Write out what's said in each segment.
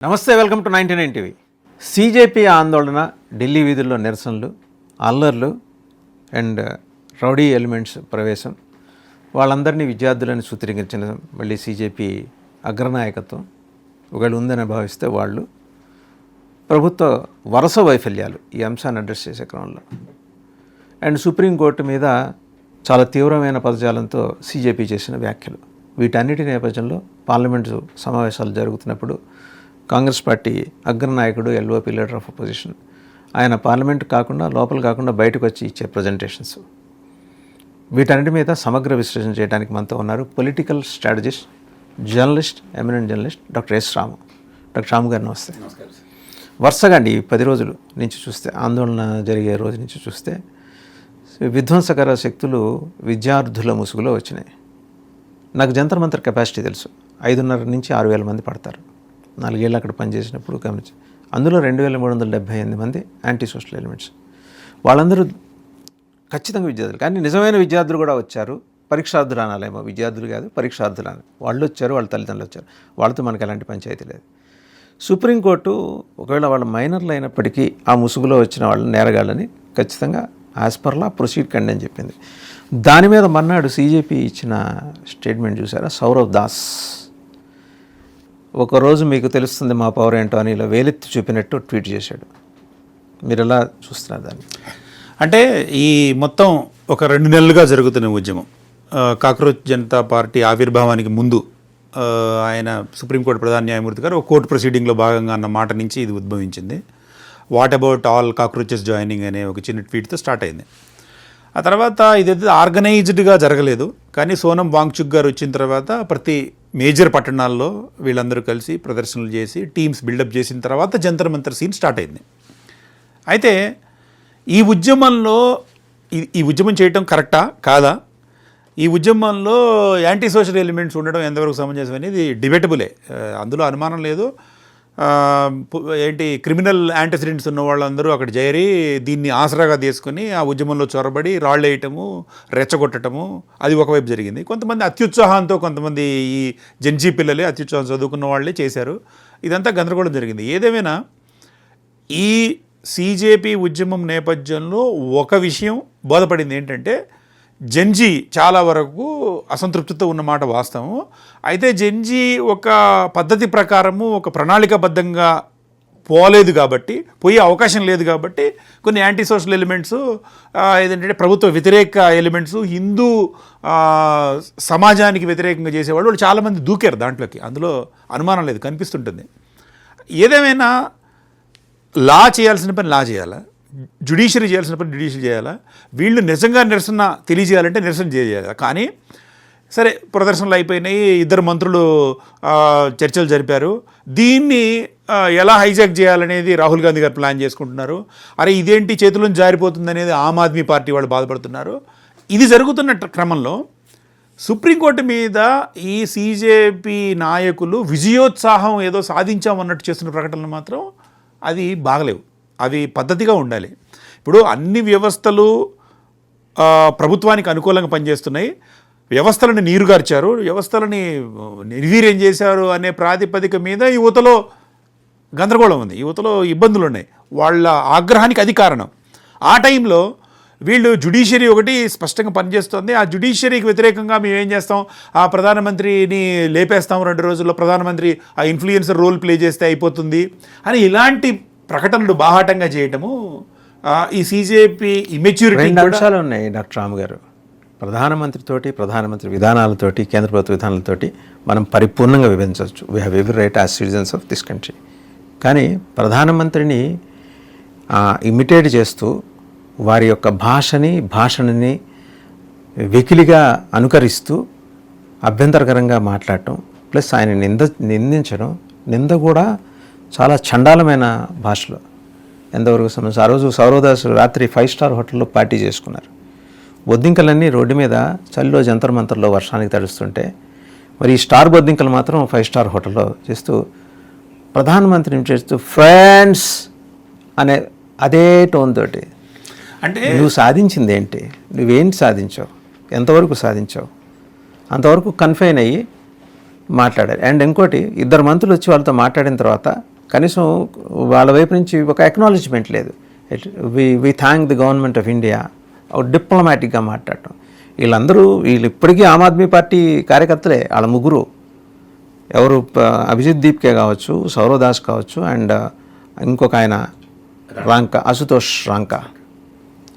నమస్తే, welcome to 99 TV. CJP ఆందోళన, ఢిల్లీ వీధుల్లో నిరసనలు, అల్లర్లు అండ్ రౌడీ ఎలిమెంట్స్ ప్రవేశం, వాళ్ళందరినీ విద్యార్థులని సూత్రీకరించిన మళ్ళీ సీజేపీ అగ్రనాయకత్వం ఒకవేళ ఉందని భావిస్తే వాళ్ళు ప్రభుత్వ వరుస వైఫల్యాలు ఈ అంశాన్ని అడ్రస్ చేసే క్రమంలో అండ్ సుప్రీంకోర్టు మీద చాలా తీవ్రమైన పదజాలంతో సీజేపీ చేసిన వ్యాఖ్యలు, వీటన్నిటి నేపథ్యంలో పార్లమెంటు సమావేశాలు జరుగుతున్నప్పుడు కాంగ్రెస్ పార్టీ అగ్రనాయకుడు ఎల్ఓపీ లీడర్ ఆఫ్ అపోజిషన్ ఆయన పార్లమెంట్ కాకుండా లోపల కాకుండా బయటకు వచ్చి ఇచ్చే ప్రజెంటేషన్స్, వీటన్నిటి మీద సమగ్ర విశ్లేషణ చేయడానికి మనతో ఉన్నారు political strategist, journalist, eminent journalist doctor S Ramu. Doctor Ramu garu నమస్తే. వరుసగా అండి 10 రోజుల నుంచి చూస్తే, ఆందోళన జరిగే రోజు నుంచి చూస్తే విధ్వంసకర శక్తులు విద్యార్థుల ముసుగులో వచ్చినాయి. నాకు జంతర్ మంతర్ కెపాసిటీ తెలుసు, 5,500 నుంచి 6,000 మంది పడతారు. 4 ఏళ్ళు అక్కడ పనిచేసినప్పుడు గమనించి, అందులో 2,378 మంది యాంటీ సోషల్ ఎలిమెంట్స్. వాళ్ళందరూ ఖచ్చితంగా విద్యార్థులు, కానీ నిజమైన విద్యార్థులు కూడా వచ్చారు. పరీక్షార్థులు అనాలేమో, విద్యార్థులు కాదు పరీక్షార్థులు అని. వాళ్ళు వచ్చారు, వాళ్ళ తల్లిదండ్రులు వచ్చారు, వాళ్ళతో మనకు ఎలాంటి పంచాయతీ లేదు. సుప్రీంకోర్టు ఒకవేళ వాళ్ళ మైనర్లు అయినప్పటికీ ఆ ముసుగులో వచ్చిన వాళ్ళని నేరగాళ్ళని ఖచ్చితంగా యాజ్ పర్ లా ప్రొసీడ్ కండి అని చెప్పింది. దాని మీద మర్నాడు సీజేపీ ఇచ్చిన స్టేట్మెంట్ చూసారా, సౌరవ్ దాస్ ఒకరోజు మీకు తెలుస్తుంది మా పవర్ ఏంటో అని ఇలా వేలెత్తి చూపినట్టు ట్వీట్ చేశాడు. మీరు ఎలా చూస్తున్నారు దాన్ని? అంటే ఈ మొత్తం ఒక 2 నెలలుగా జరుగుతున్న ఉద్యమం, కాక్రోచ్ జనతా పార్టీ ఆవిర్భావానికి ముందు ఆయన సుప్రీంకోర్టు ప్రధాన న్యాయమూర్తి గారు ఒక కోర్టు ప్రొసీడింగ్లో భాగంగా అన్న మాట నుంచి ఇది ఉద్భవించింది. What about all cockroaches joining అనే ఒక చిన్న ట్వీట్తో స్టార్ట్ అయింది. ఆ తర్వాత ఇదైతే ఆర్గనైజ్డ్గా జరగలేదు, కానీ సోనం వాంగ్చుక్ గారు వచ్చిన తర్వాత ప్రతి మేజర్ పట్టణాల్లో వీళ్ళందరూ కలిసి ప్రదర్శనలు చేసి టీమ్స్ బిల్డప్ చేసిన తర్వాత జంతర్ మంతర్ సీన్ స్టార్ట్ అయింది. అయితే ఈ ఉద్యమంలో ఈ ఉద్యమం చేయటం కరెక్టా కాదా, ఈ ఉద్యమంలో యాంటీ సోషల్ ఎలిమెంట్స్ ఉండడం ఎంతవరకు సమంజసం అనేది డిబేటబులే, అందులో అనుమానం లేదు. క్రిమినల్ యాంటిసిడెంట్స్ ఉన్న వాళ్ళందరూ అక్కడ చేరి దీన్ని ఆసరాగా తీసుకొని ఆ ఉద్యమంలో చొరబడి రాళ్ళు వేయటము, రెచ్చగొట్టడము అది ఒకవైపు జరిగింది. కొంతమంది అత్యుత్సాహంతో, కొంతమంది ఈ జెన్జీ పిల్లలే అత్యుత్సాహం చదువుకున్న వాళ్ళే చేశారు. ఇదంతా గందరగోళం జరిగింది. ఏదేమైనా ఈ సీజేపీ ఉద్యమం నేపథ్యంలో ఒక విషయం బోధపడింది ఏంటంటే, జెన్జీ చాలా వరకు అసంతృప్తితో ఉన్నమాట వాస్తవం. అయితే జెన్జీ ఒక పద్ధతి ప్రకారము ఒక ప్రణాళికాబద్ధంగా పోలేదు కాబట్టి, పోయే అవకాశం లేదు కాబట్టి కొన్ని యాంటీ సోషల్ ఎలిమెంట్స్, ఏదంటే ప్రభుత్వ వ్యతిరేక ఎలిమెంట్స్, హిందూ సమాజానికి వ్యతిరేకంగా చేసేవాళ్ళు వాళ్ళు చాలామంది దూకారు దాంట్లోకి, అందులో అనుమానం లేదు, కనిపిస్తుంటుంది. ఏదేమైనా లా చేయాల్సిన పని లా చేయాలా, జ్యుడిషియరీ చేయాల్సిన పని జ్యుడిషియరీ చేయాలా, వీళ్ళు నిజంగా నిరసన తెలియజేయాలంటే నిరసన చేయాలి. కానీ సరే, ప్రదర్శనలు అయిపోయినాయి, 2 మంత్రులు చర్చలు జరిపారు. దీన్ని ఎలా హైజాక్ చేయాలనేది రాహుల్ గాంధీ గారు ప్లాన్ చేసుకుంటున్నారు. అరే ఇదేంటి చేతులను జారిపోతుంది అనేది ఆమ్ ఆద్మీ పార్టీ వాళ్ళు బాధపడుతున్నారు. ఇది జరుగుతున్న క్రమంలో సుప్రీంకోర్టు మీద ఈ సీజేపీ నాయకులు విజయోత్సాహం ఏదో సాధించామన్నట్టు చేస్తున్న ప్రకటనలు మాత్రం అది బాగలేవు, అవి పద్ధతిగా ఉండాలి. ఇప్పుడు అన్ని వ్యవస్థలు ప్రభుత్వానికి అనుకూలంగా పనిచేస్తున్నాయి, వ్యవస్థలను నీరుగార్చారు, వ్యవస్థలని నిర్వీర్యం చేశారు అనే ప్రాతిపదిక మీద యువతలో గందరగోళం ఉంది, యువతలో ఇబ్బందులు ఉన్నాయి, వాళ్ళ ఆగ్రహానికి అది కారణం. ఆ టైంలో వీళ్ళు జ్యుడిషియరీ ఒకటి స్పష్టంగా పనిచేస్తుంది, ఆ జ్యుడిషియరీకి వ్యతిరేకంగా మేము ఏం చేస్తాం, ఆ ప్రధానమంత్రిని లేపేస్తాం 2 రోజుల్లో, ప్రధానమంత్రి ఆ ఇన్ఫ్లుయెన్సర్ రోల్ ప్లే చేస్తే అయిపోతుంది అని ఇలాంటి ప్రకటనలు బాహాటంగా చేయటము ఈ సీజేపీ ఇమెచ్యూరిటీ. 2 అంశాలు ఉన్నాయి డాక్టర్ రాము గారు. ప్రధానమంత్రి విధానాలతోటి, కేంద్ర ప్రభుత్వ విధానాలతోటి మనం పరిపూర్ణంగా విభజించవచ్చు. We have every right as citizens of this country. కానీ ప్రధానమంత్రిని ఇమిటేట్ చేస్తూ వారి యొక్క భాషని వెకిలిగా అనుకరిస్తూ అభ్యంతరకరంగా మాట్లాడటం, ప్లస్ ఆయన నిందించడం, నింద కూడా చాలా చండాలమైన భాషలో ఎంతవరకు సంబంధించి. ఆ రోజు సౌరవదాస్ రాత్రి 5 స్టార్ హోటల్లో పార్టీ చేసుకున్నారు. బొద్దింకలన్నీ రోడ్డు మీద చలిలో జంతర్ మంతర్లో వర్షానికి తడుస్తుంటే, మరి ఈ స్టార్ బొద్దింకలు మాత్రం 5 స్టార్ హోటల్లో చేస్తూ ప్రధానమంత్రిని చేస్తూ ఫ్రెండ్స్ అనే అదే టోన్ తోటి, అంటే నువ్వు సాధించింది ఏంటి, నువ్వేంటి సాధించావు, ఎంతవరకు సాధించావు, అంతవరకు కన్ఫైన్ అయ్యి మాట్లాడారు. అండ్ ఇంకోటి, 2 మంత్రులు వచ్చి వాళ్ళతో మాట్లాడిన తర్వాత కనీసం వాళ్ళ వైపు నుంచి ఒక అక్నాలెడ్జ్మెంట్ లేదు. We thank the government of India, డిప్లొమాటిక్గా మాట్లాడటం. వీళ్ళు ఇప్పటికీ ఆమ్ ఆద్మీ పార్టీ కార్యకర్తలే, వాళ్ళ ముగ్గురు ఎవరు, అభిజిత్ దీప్కే కావచ్చు, సౌరవ్ దాస్ కావచ్చు, అండ్ ఇంకొక ఆయన అశుతోష్ రాంకా,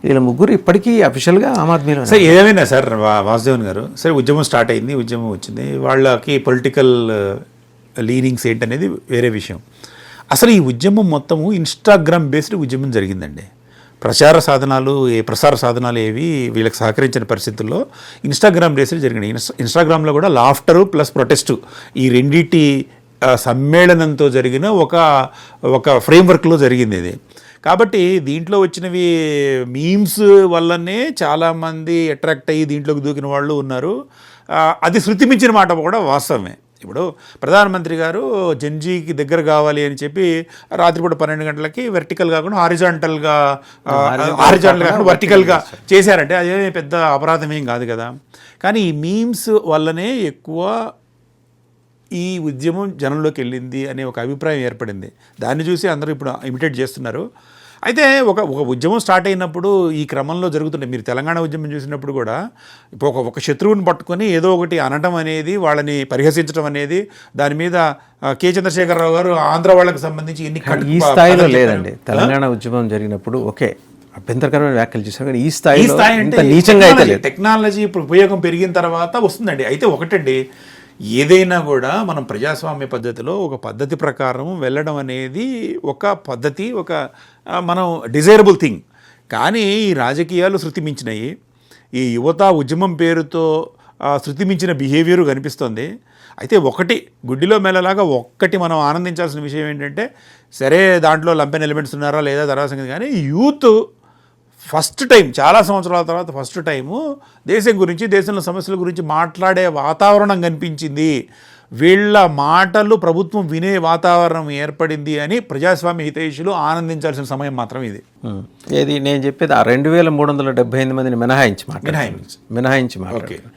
వీళ్ళ ముగ్గురు ఇప్పటికీ అఫీషియల్గా ఆమ్ ఆద్మీలో. సార్ ఏమైనా సార్ వాసుదేవన్ గారు, సరే ఉద్యమం స్టార్ట్ అయింది, ఉద్యమం వచ్చింది, వాళ్ళకి పొలిటికల్ లీనింగ్స్ ఏంటనేది వేరే విషయం. అసలు ఈ ఉద్యమం మొత్తము ఇన్స్టాగ్రామ్ బేస్డ్ ఉద్యమం జరిగిందండి. ప్రసార సాధనాలు ఏవి వీళ్ళకి సహకరించిన పరిస్థితుల్లో ఇన్స్టాగ్రామ్ బేస్డ్ జరిగినాయి. ఇన్స్టాగ్రామ్లో కూడా లాఫ్టరు ప్లస్ ప్రొటెస్టు ఈ రెండింటి సమ్మేళనంతో జరిగిన ఒక ఫ్రేమ్వర్క్లో జరిగింది ఇది. కాబట్టి దీంట్లో వచ్చినవి మీమ్స్ వల్లనే చాలామంది అట్రాక్ట్ అయ్యి దీంట్లోకి దూకిన వాళ్ళు ఉన్నారు. అది శృతి మించిన మాట కూడా వాస్తవమే. ఇప్పుడు ప్రధానమంత్రి గారు జెన్జీకి దగ్గర కావాలి అని చెప్పి రాత్రిపూట 12 గంటలకి వెర్టికల్ కాకుండా హారిజాంటల్గా వర్టికల్గా చేశారంటే అదే పెద్ద అపరాధం ఏం కాదు కదా. కానీ ఈ మీమ్స్ వల్లనే ఎక్కువ ఈ ఉద్యమం జనంలోకి వెళ్ళింది అనే ఒక అభిప్రాయం ఏర్పడింది. దాన్ని చూసి అందరూ ఇప్పుడు ఇమిటేట్ చేస్తున్నారు. అయితే ఒక ఉద్యమం స్టార్ట్ అయినప్పుడు ఈ క్రమంలో జరుగుతుండే, మీరు తెలంగాణ ఉద్యమం చూసినప్పుడు కూడా ఇప్పుడు ఒక శత్రువుని పట్టుకొని ఏదో ఒకటి అనటం అనేది, వాళ్ళని పరిహసించడం అనేది, దాని మీద కె చంద్రశేఖరరావు గారు ఆంధ్ర వాళ్ళకి సంబంధించి ఈ స్థాయిలో లేదండి. తెలంగాణ ఉద్యమం జరిగినప్పుడు ఓకే అభ్యంతరకరమైన వ్యాఖ్యలు చేశారు, కానీ ఈ స్థాయిలో నీచంగా అయితే లేదు. టెక్నాలజీ ఉపయోగం పెరిగిన తర్వాత వస్తుందండి. అయితే ఒకటండి, ఏదైనా కూడా మనం ప్రజాస్వామ్య పద్ధతిలో ఒక పద్ధతి ప్రకారం వెళ్ళడం అనేది ఒక పద్ధతి, మనం డిజైరబుల్ థింగ్. కానీ ఈ రాజకీయాలు శృతి మించినాయి. ఈ యువత ఉద్యమం పేరుతో శృతి మించిన బిహేవియర్ కనిపిస్తుంది. అయితే ఒకటి గుడ్డిలో మేళలాగా ఒక్కటి మనం ఆనందించాల్సిన విషయం ఏంటంటే, సరే దాంట్లో లంపెన్ ఎలిమెంట్స్ ఉన్నారా లేదా తర్వాత సంగతి, కానీ యూత్ ఫస్ట్ టైం చాలా సంవత్సరాల తర్వాత ఫస్ట్ టైము దేశం గురించి, దేశంలో సమస్యల గురించి మాట్లాడే వాతావరణం కనిపించింది. వీళ్ళ మాటలు ప్రభుత్వం వినే వాతావరణం ఏర్పడింది అని ప్రజాస్వామ్య హితైషులు ఆనందించాల్సిన సమయం మాత్రం ఇది. ఏది నేను చెప్పేది, ఆ 2378 మందిని మినహాయించి మాట్లాడారు.